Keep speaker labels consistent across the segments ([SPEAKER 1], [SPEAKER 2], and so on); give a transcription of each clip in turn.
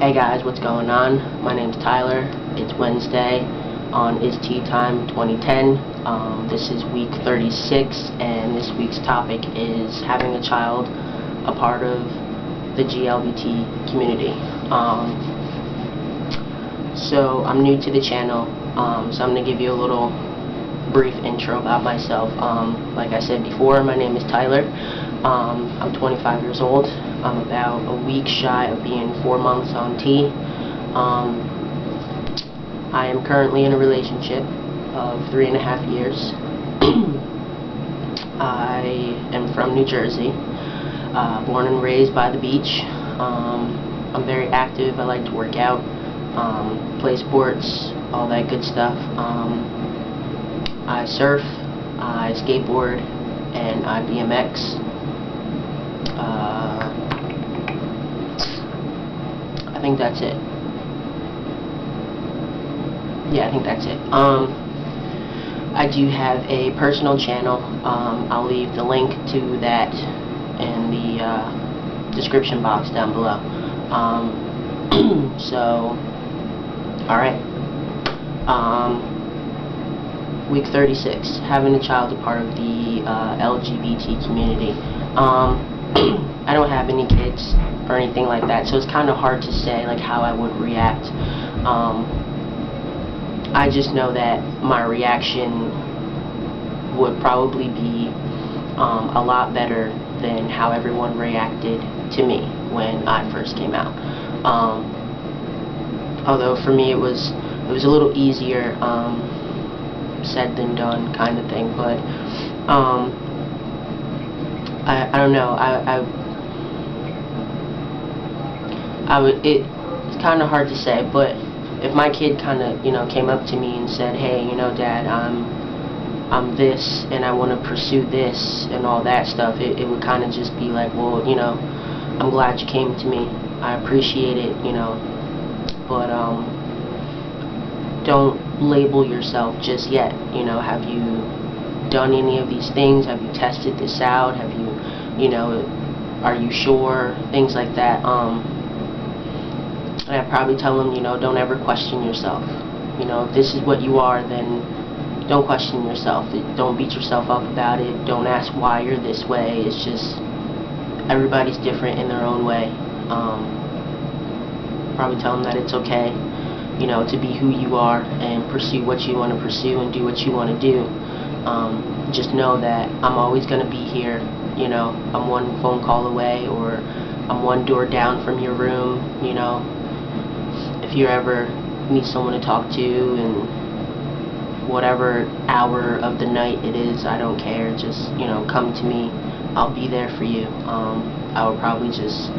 [SPEAKER 1] Hey guys, what's going on? My name's Tyler. It's Wednesday on Is Tea Time 2010. This is week 36, and this week's topic is having a child a part of the LGBT community. So I'm new to the channel, so I'm going to give you a little brief intro about myself. Like I said before, my name is Tyler. I'm 25 years old. I'm about a week shy of being 4 months on T. I am currently in a relationship of 3.5 years. I am from New Jersey, born and raised by the beach. I'm very active. I like to work out, play sports, all that good stuff. I surf, I skateboard, and I BMX. I think that's it. Yeah, I think that's it. I do have a personal channel. I'll leave the link to that in the description box down below. So, alright. Week 36, having a child a part of the LGBT community. I don't have any kids or anything like that, so it's kind of hard to say like how I would react. I just know that my reaction would probably be a lot better than how everyone reacted to me when I first came out. Although for me it was a little easier said than done kind of thing, but I don't know. It's kind of hard to say, but if my kid kind of, came up to me and said, "Hey, Dad, I'm this, and I want to pursue this and all that stuff," it would kind of just be like, well, I'm glad you came to me. I appreciate it, but don't label yourself just yet. Have you done any of these things? Have you tested this out? Have you, are you sure? Things like that. And I'd probably tell them, don't ever question yourself. If this is what you are, then don't question yourself. Don't beat yourself up about it. Don't ask why you're this way. It's just everybody's different in their own way. Probably tell them that it's okay, to be who you are and pursue what you want to pursue and do what you want to do. Just know that I'm always going to be here. I'm one phone call away, or I'm one door down from your room. If you ever need someone to talk to, and whatever hour of the night it is, I don't care. Just come to me. I'll be there for you. I would probably just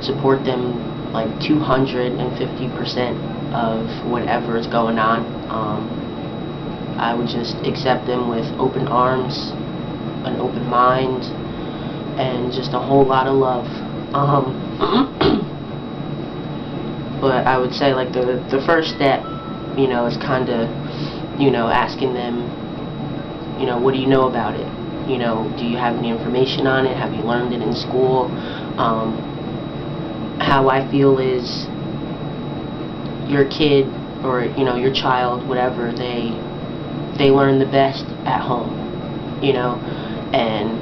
[SPEAKER 1] support them like 250% of whatever is going on. I would just accept them with open arms, an open mind, and just a whole lot of love. But I would say like the first step, is kind of, asking them, what do you know about it? Do you have any information on it? Have you learned it in school? How I feel is your kid, or your child, whatever, they learn the best at home, and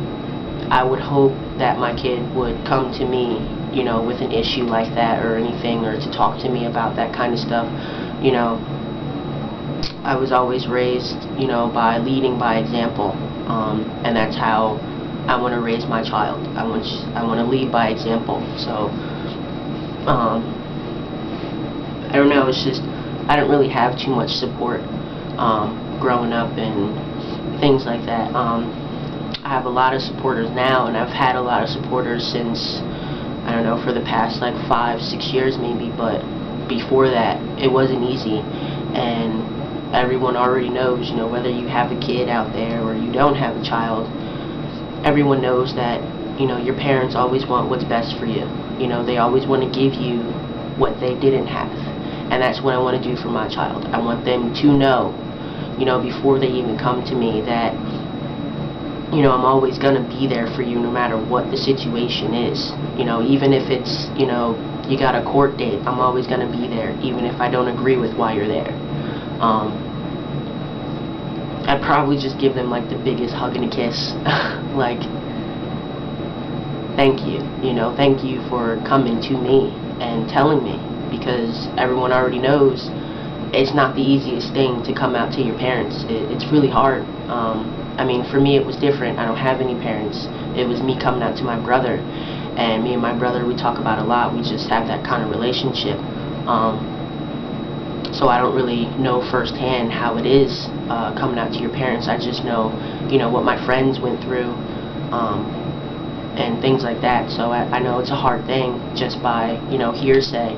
[SPEAKER 1] I would hope that my kid would come to me, with an issue like that or anything, or to talk to me about that kind of stuff. I was always raised, by leading by example, and that's how I want to raise my child. I want to lead by example. So, I don't know, it's just, I didn't really have too much support growing up and things like that. I have a lot of supporters now, and I've had a lot of supporters since, I don't know, for the past like 5-6 years maybe, but before that it wasn't easy. And everyone already knows, whether you have a kid out there or you don't have a child, everyone knows that, your parents always want what's best for you. They always want to give you what they didn't have. And that's what I want to do for my child. I want them to know, before they even come to me, that, I'm always going to be there for you no matter what the situation is. Even if it's, you got a court date, I'm always going to be there, even if I don't agree with why you're there. I'd probably just give them like the biggest hug and a kiss. Like, thank you, thank you for coming to me and telling me, because everyone already knows it's not the easiest thing to come out to your parents. It's really hard. I mean, for me it was different. I don't have any parents. It was me coming out to my brother, and me and my brother, we talk about a lot. We just have that kind of relationship. So I don't really know firsthand how it is coming out to your parents. I just know, what my friends went through, and things like that. So I know it's a hard thing just by, hearsay.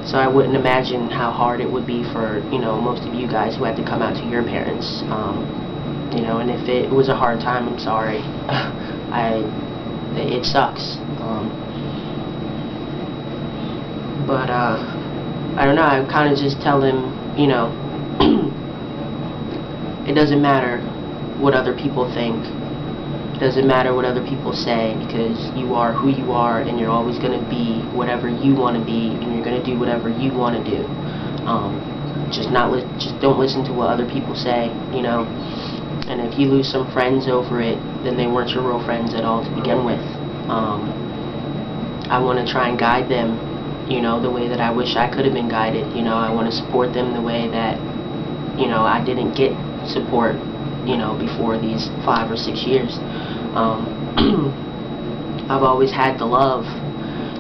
[SPEAKER 1] So I wouldn't imagine how hard it would be for, most of you guys who had to come out to your parents. And if it was a hard time, I'm sorry. It sucks. But I don't know, I kind of just tell them, it doesn't matter what other people think. It doesn't matter what other people say, because you are who you are, and you're always going to be whatever you want to be, and you're going to do whatever you want to do. Just don't listen to what other people say, And if you lose some friends over it, then they weren't your real friends at all to begin with. I want to try and guide them, the way that I wish I could have been guided. I want to support them the way that, I didn't get support, before these 5 or 6 years. I've always had the love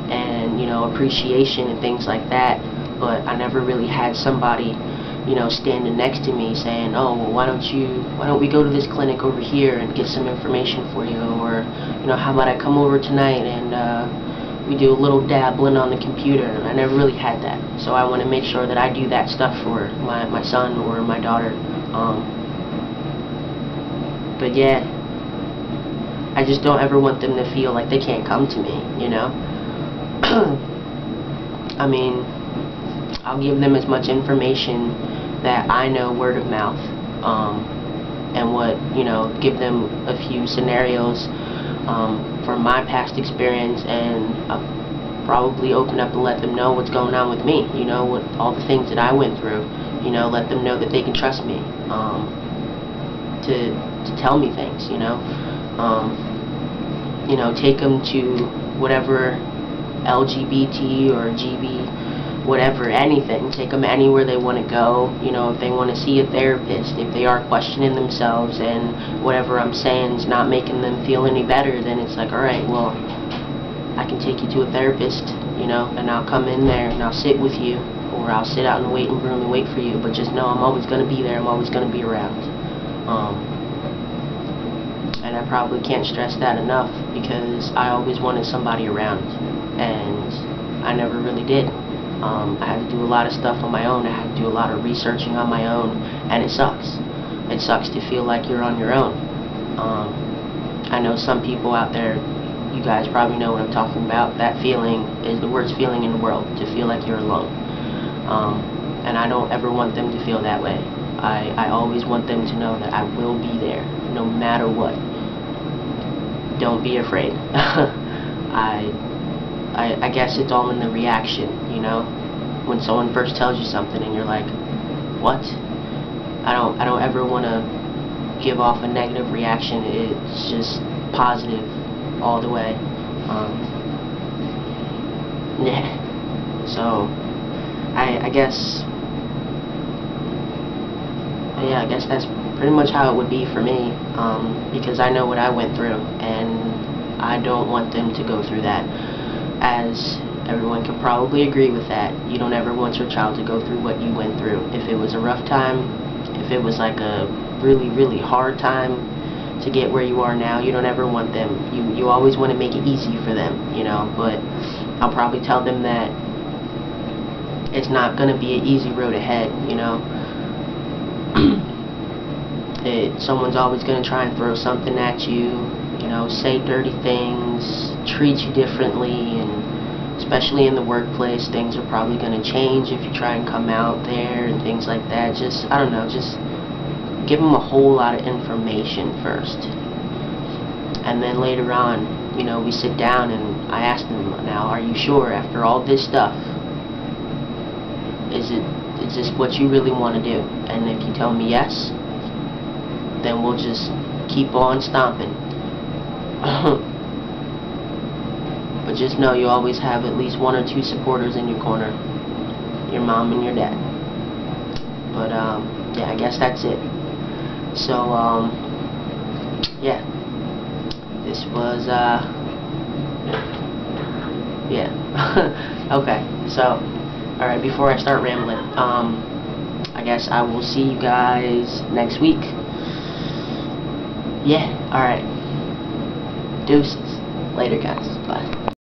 [SPEAKER 1] and, appreciation and things like that, but I never really had somebody, standing next to me saying, oh, well, why don't we go to this clinic over here and get some information for you, or, how about I come over tonight and we do a little dabbling on the computer. I never really had that, so I want to make sure that I do that stuff for my son or my daughter. But yeah, I just don't ever want them to feel like they can't come to me, I mean, I'll give them as much information that I know word of mouth, and what, give them a few scenarios from my past experience, and I'll probably open up and let them know what's going on with me, what all the things that I went through, let them know that they can trust me, to tell me things, take them to whatever LGBT or GB, whatever, anything. Take them anywhere they want to go. If they want to see a therapist, if they are questioning themselves and whatever I'm saying is not making them feel any better, then it's like, alright, well, I can take you to a therapist, and I'll come in there and I'll sit with you, or I'll sit out in the waiting room and wait for you, but just know I'm always going to be there, I'm always going to be around. And I probably can't stress that enough, because I always wanted somebody around, and I never really did. I had to do a lot of stuff on my own. I had to do a lot of researching on my own, and it sucks. It sucks to feel like you're on your own. I know some people out there, you guys probably know what I'm talking about. That feeling is the worst feeling in the world, to feel like you're alone. And I don't ever want them to feel that way. I always want them to know that I will be there, no matter what. Don't be afraid. I guess it's all in the reaction, when someone first tells you something and you're like, what? I don't ever want to give off a negative reaction. It's just positive all the way. So I guess, yeah, I guess that's pretty much how it would be for me, because I know what I went through, and I don't want them to go through that. As everyone can probably agree with that, you don't ever want your child to go through what you went through. If it was a rough time, if it was like a really, really hard time to get where you are now, you don't ever want them. You always want to make it easy for them, but I'll probably tell them that it's not going to be an easy road ahead, Someone's always going to try and throw something at you, say dirty things, treat you differently, and especially in the workplace, things are probably going to change if you try and come out there and things like that. Just, I don't know, just give them a whole lot of information first. And then later on, we sit down and I asked him, now, are you sure after all this stuff, is this what you really want to do? And if you tell me yes, then we'll just keep on stomping. But just know you always have at least 1 or 2 supporters in your corner. Your mom and your dad. But yeah, I guess that's it. So yeah, this was yeah. Okay, so alright, before I start rambling, I guess I will see you guys next week. Yeah, alright. Deuces. Later, guys. Bye.